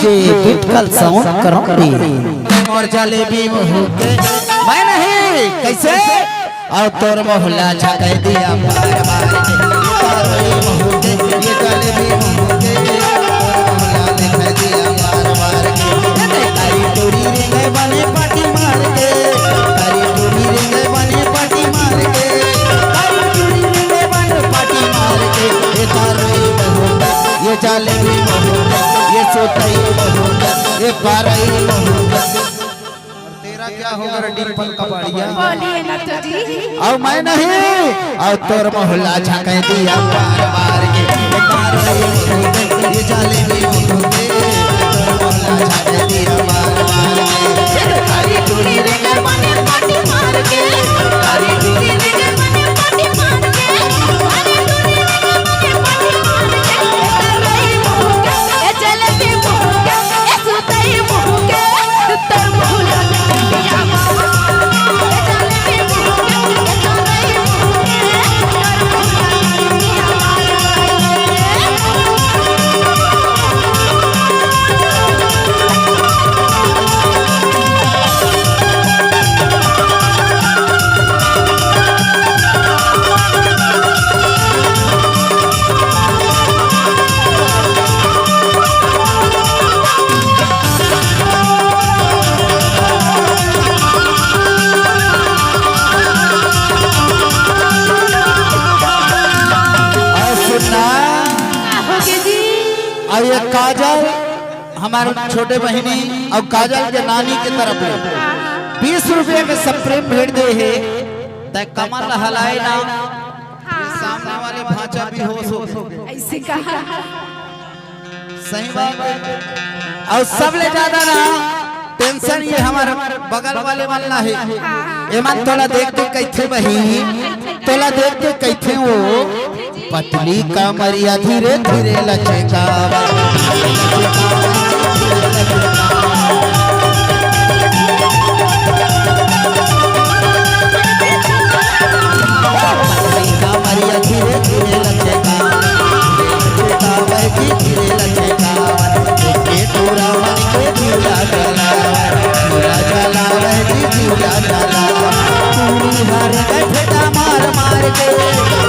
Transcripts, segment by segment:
DJ बिटकल sound करौड़ी और जलेबी मुहके मैं नहीं कैसे और तोर मोहल्ला छाके दिया बार बार के मुहके ये जलेबी मुहके मोहल्ला दिखा दिया बार बार के तारी तोरी रे बने पाटी मार के तारी तोरी रे बने पाटी मार के तारी तोरी रे बने पाटी मार के ये तारी मुहके ये जलेबी मुहके ये सोताई मुहके ये पारई मुहके तेरा क्या होगा डिंपल कबाड़िया बोलिए ना तो जी और मैं नहीं और तोर मोहल्ला छाके दिया बार बार के ये जलेबी मुहके तोर मोहल्ला छाके दिया बार बार के तारी टूरी रे बने पाटी मार के तारी टूरी रे बने पाटी मार के तारी टूरी रे बने पाटी मार के तारी मुहके ए जलेबी मुहके ए सुताई मुहके तर मुहल्ला दिया ए जलेबी मुहके ए तारी मुहके तर मुहल्ला दिया और ये काजल हमारे छोटे बहनी और काजल के नानी के तरफ 20 रुपये में स्प्रे भेज दे है तय कमर हलाए ना सामने वाले भांचा भी हो ऐसे कहा सही बात और सबले ज्यादा ना टेंशन ये हमारे बगल वाले वाला है एमन तोला देख के कैथे बही तोला देख के कैथे वो पतली कमरिया धीरे धीरे लचका कमरिया धीरे धीरे लचका धीरे लचका तोरा मन के दिया जला दिया जला तूरी हर गठड़ा मार मार के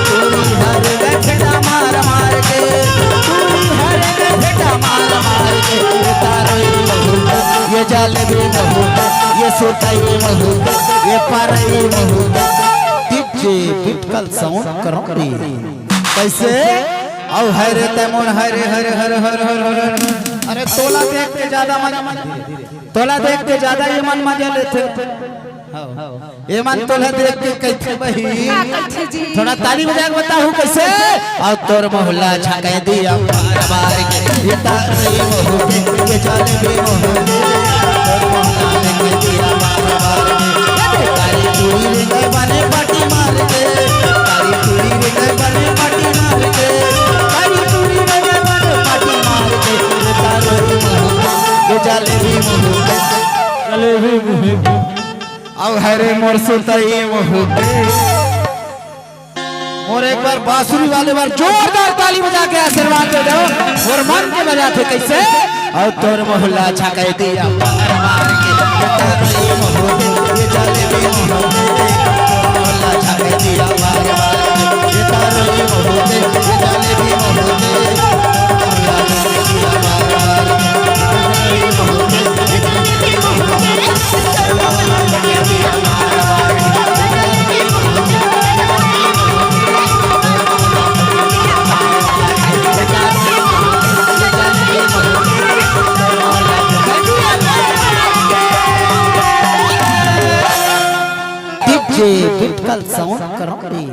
तूरी हर गठड़ा मार मार के तूरी हर गठड़ा मार मार के तारे मुहके ये जलेबी मुहके ये सोताई मुहके ये पारई मुहके डीजे बिटकल साउंड करौड़ी कैसे औ हरे तमोन हरे हरे हरे हरे हरे अरे तोला देख के ज्यादा तोला देख के ज्यादा ये मन मजा लेते ये मन तोला देख के कैसे बही थोड़ा ताली बजा के बताऊं कैसे और तोर मोहल्ला छाके दिया बार बार के ये तारी मुहके ये जलेबी मुहके तोर मोहल्ला छाके दिया बार बार के तारी टूरी रे बने पाटी मार के तारी टूरी रे बने पाटी मार के तारी टूरी रे बने पाटी मार के ये तारी मुहके ये जलेबी मुहके जलेबी मुहके अब हरे मोर सुताई मुहके और एक बार बांसुरी वाले बार जोरदार ताली बजा के आशीर्वाद दे दो और मन के बजाते कैसे और तोर मोहल्ला छाके दिया बार बार के तारी मुहके ये जलेबी मुहके तोर मोहल्ला छाके दिया बार बार के ये तारी मुहके ये जलेबी मुहके मोहल्ला छाके दिया बार बार के ये जलेबी मुहके ये जलेबी मुहके डीजे बिटकल साउंड करौड़ी।